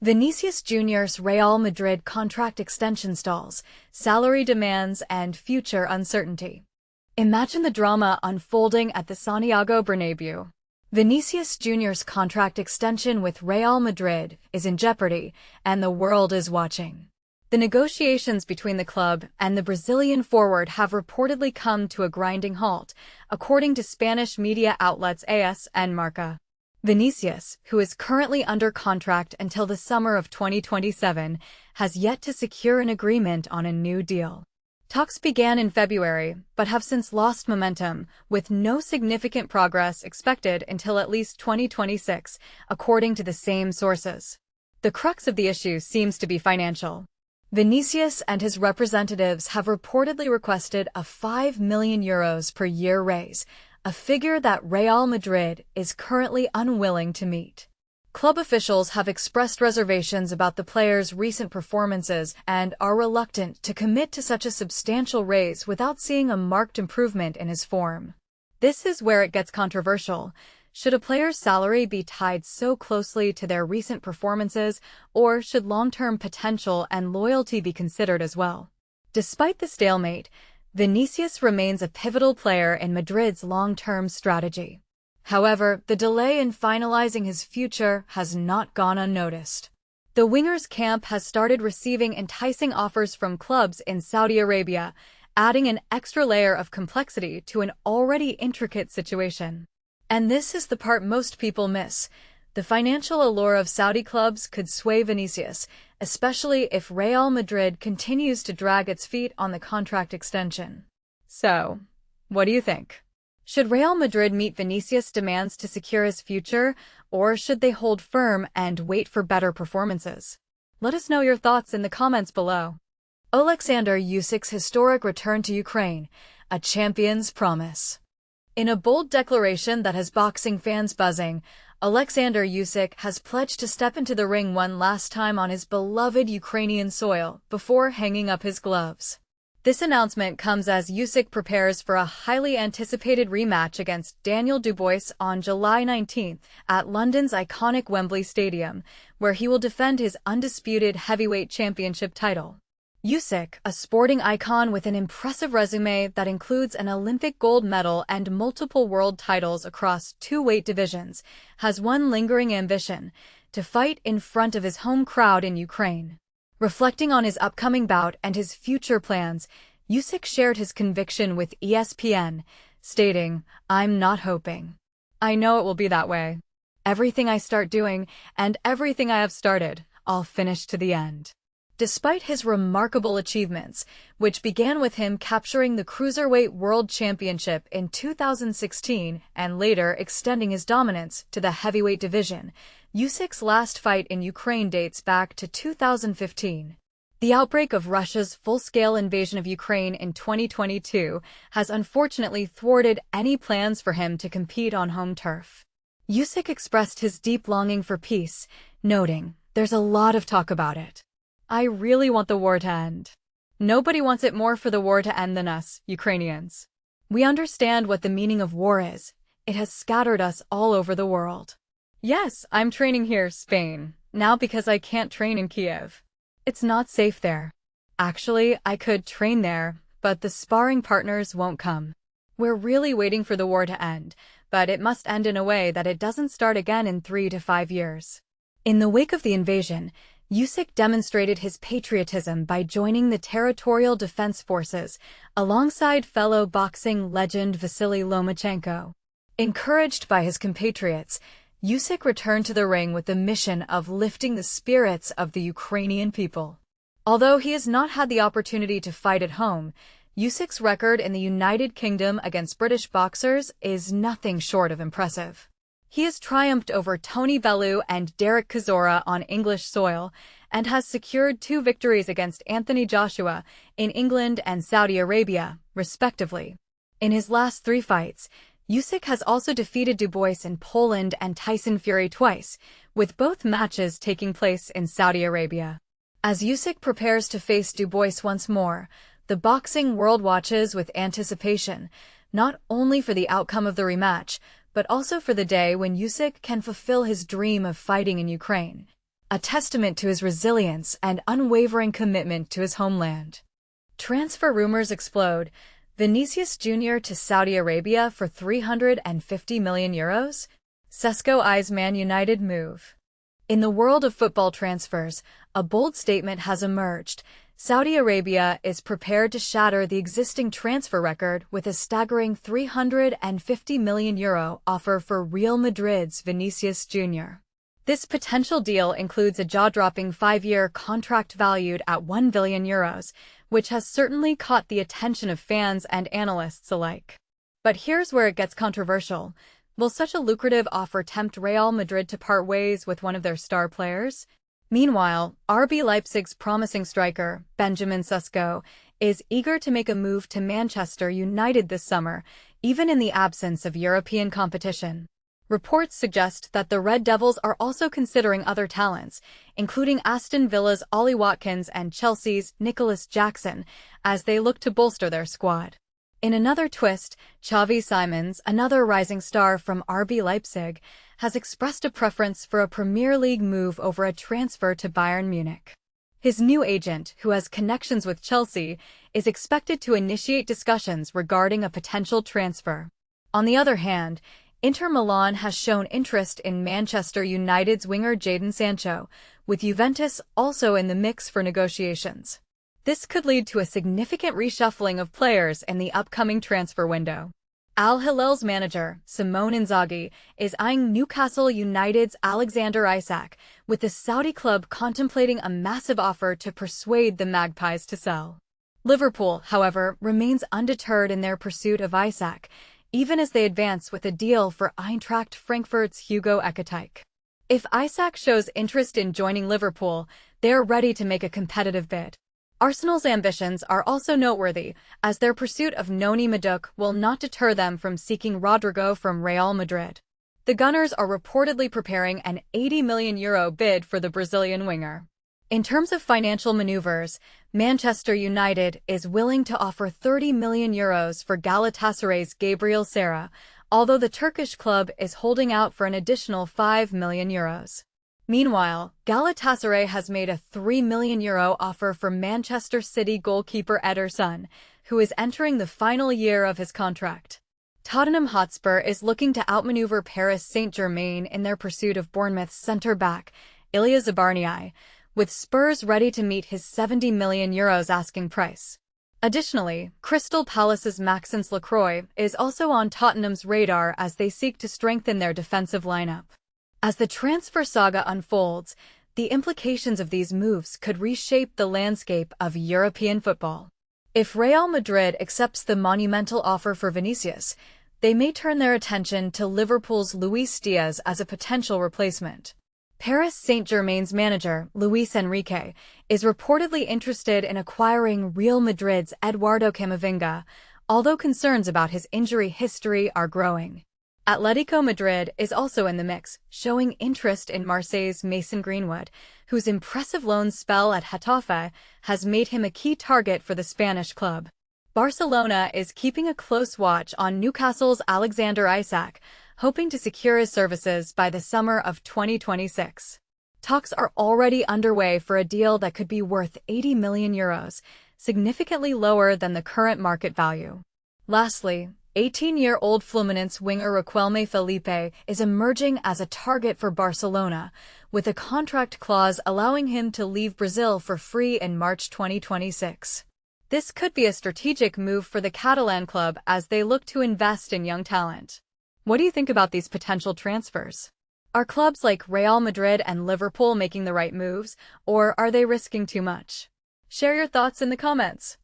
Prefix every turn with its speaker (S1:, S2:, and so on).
S1: Vinicius Jr.'s Real Madrid contract extension stalls, salary demands, and future uncertainty. Imagine the drama unfolding at the Santiago Bernabeu. Vinicius Jr.'s contract extension with Real Madrid is in jeopardy, and the world is watching. The negotiations between the club and the Brazilian forward have reportedly come to a grinding halt, according to Spanish media outlets AS and Marca. Vinicius, who is currently under contract until the summer of 2027, has yet to secure an agreement on a new deal. Talks began in February, but have since lost momentum, with no significant progress expected until at least 2026, according to the same sources. The crux of the issue seems to be financial. Vinicius and his representatives have reportedly requested a €5 million per year raise, a figure that Real Madrid is currently unwilling to meet. Club officials have expressed reservations about the player's recent performances and are reluctant to commit to such a substantial raise without seeing a marked improvement in his form. This is where it gets controversial. Should a player's salary be tied so closely to their recent performances, or should long-term potential and loyalty be considered as well? Despite the stalemate, Vinicius remains a pivotal player in Madrid's long-term strategy. However, the delay in finalizing his future has not gone unnoticed. The winger's camp has started receiving enticing offers from clubs in Saudi Arabia, adding an extra layer of complexity to an already intricate situation. And this is the part most people miss. The financial allure of Saudi clubs could sway Vinicius, especially if Real Madrid continues to drag its feet on the contract extension. So, what do you think? Should Real Madrid meet Vinicius' demands to secure his future, or should they hold firm and wait for better performances? Let us know your thoughts in the comments below. Oleksandr Usyk's historic return to Ukraine, a champion's promise. In a bold declaration that has boxing fans buzzing, Oleksandr Usyk has pledged to step into the ring one last time on his beloved Ukrainian soil before hanging up his gloves. This announcement comes as Usyk prepares for a highly anticipated rematch against Daniel Dubois on July 19 at London's iconic Wembley Stadium, where he will defend his undisputed heavyweight championship title. Usyk, a sporting icon with an impressive resume that includes an Olympic gold medal and multiple world titles across 2 weight divisions, has one lingering ambition: to fight in front of his home crowd in Ukraine. Reflecting on his upcoming bout and his future plans, Usyk shared his conviction with ESPN, stating, "I'm not hoping. I know it will be that way. Everything I start doing, and everything I have started, I'll finish to the end." Despite his remarkable achievements, which began with him capturing the Cruiserweight World Championship in 2016 and later extending his dominance to the heavyweight division, Usyk's last fight in Ukraine dates back to 2015. The outbreak of Russia's full-scale invasion of Ukraine in 2022 has unfortunately thwarted any plans for him to compete on home turf. Usyk expressed his deep longing for peace, noting, "There's a lot of talk about it. I really want the war to end. Nobody wants it more for the war to end than us, Ukrainians. We understand what the meaning of war is. It has scattered us all over the world. Yes, I'm training here, Spain, now because I can't train in Kiev. It's not safe there. Actually, I could train there, but the sparring partners won't come. We're really waiting for the war to end, but it must end in a way that it doesn't start again in 3 to 5 years." In the wake of the invasion, Usyk demonstrated his patriotism by joining the Territorial Defense Forces alongside fellow boxing legend Vasily Lomachenko. Encouraged by his compatriots, Usyk returned to the ring with the mission of lifting the spirits of the Ukrainian people. Although he has not had the opportunity to fight at home, Usyk's record in the United Kingdom against British boxers is nothing short of impressive. He has triumphed over Tony Bellew and Derek Chisora on English soil, and has secured 2 victories against Anthony Joshua in England and Saudi Arabia, respectively. In his last 3 fights, Usyk has also defeated Dubois in Poland and Tyson Fury twice, with both matches taking place in Saudi Arabia. As Usyk prepares to face Dubois once more, the boxing world watches with anticipation, not only for the outcome of the rematch, but also for the day when Usyk can fulfill his dream of fighting in Ukraine. a testament to his resilience and unwavering commitment to his homeland. Transfer rumors explode. Vinicius Jr. to Saudi Arabia for €350 million? Sesko eyes Man United move. In the world of football transfers, a bold statement has emerged. Saudi Arabia is prepared to shatter the existing transfer record with a staggering €350 million offer for Real Madrid's Vinicius Jr. This potential deal includes a jaw-dropping 5-year contract valued at €1 billion, which has certainly caught the attention of fans and analysts alike. But here's where it gets controversial. Will such a lucrative offer tempt Real Madrid to part ways with one of their star players? Meanwhile, RB Leipzig's promising striker, Benjamin Sesko, is eager to make a move to Manchester United this summer, even in the absence of European competition. Reports suggest that the Red Devils are also considering other talents, including Aston Villa's Ollie Watkins and Chelsea's Nicholas Jackson, as they look to bolster their squad. In another twist, Xavi Simons, another rising star from RB Leipzig, has expressed a preference for a Premier League move over a transfer to Bayern Munich. His new agent, who has connections with Chelsea, is expected to initiate discussions regarding a potential transfer. On the other hand, Inter Milan has shown interest in Manchester United's winger Jadon Sancho, with Juventus also in the mix for negotiations. This could lead to a significant reshuffling of players in the upcoming transfer window. Al Hilal's manager, Simone Inzaghi, is eyeing Newcastle United's Alexander Isak, with the Saudi club contemplating a massive offer to persuade the Magpies to sell. Liverpool, however, remains undeterred in their pursuit of Isak, even as they advance with a deal for Eintracht Frankfurt's Hugo Ekitike. If Isak shows interest in joining Liverpool, they are ready to make a competitive bid. Arsenal's ambitions are also noteworthy, as their pursuit of Noni Madueke will not deter them from seeking Rodrigo from Real Madrid. The Gunners are reportedly preparing an €80 million bid for the Brazilian winger. In terms of financial maneuvers, Manchester United is willing to offer €30 million for Galatasaray's Gabriel Sara, although the Turkish club is holding out for an additional €5 million. Meanwhile, Galatasaray has made a €3 million offer for Manchester City goalkeeper Ederson, who is entering the final year of his contract. Tottenham Hotspur is looking to outmaneuver Paris Saint-Germain in their pursuit of Bournemouth's centre-back, Ilya Zabarnyi, with Spurs ready to meet his €70 million asking price. Additionally, Crystal Palace's Maxence Lacroix is also on Tottenham's radar as they seek to strengthen their defensive lineup. As the transfer saga unfolds, the implications of these moves could reshape the landscape of European football. If Real Madrid accepts the monumental offer for Vinicius, they may turn their attention to Liverpool's Luis Diaz as a potential replacement. Paris Saint-Germain's manager, Luis Enrique, is reportedly interested in acquiring Real Madrid's Eduardo Camavinga, although concerns about his injury history are growing. Atletico Madrid is also in the mix, showing interest in Marseille's Mason Greenwood, whose impressive loan spell at Getafe has made him a key target for the Spanish club. Barcelona is keeping a close watch on Newcastle's Alexander Isak, hoping to secure his services by the summer of 2026. Talks are already underway for a deal that could be worth €80 million, significantly lower than the current market value. Lastly, 18-year-old Fluminense winger Riquelme Felipe is emerging as a target for Barcelona, with a contract clause allowing him to leave Brazil for free in March 2026. This could be a strategic move for the Catalan club as they look to invest in young talent. What do you think about these potential transfers? Are clubs like Real Madrid and Liverpool making the right moves, or are they risking too much? Share your thoughts in the comments.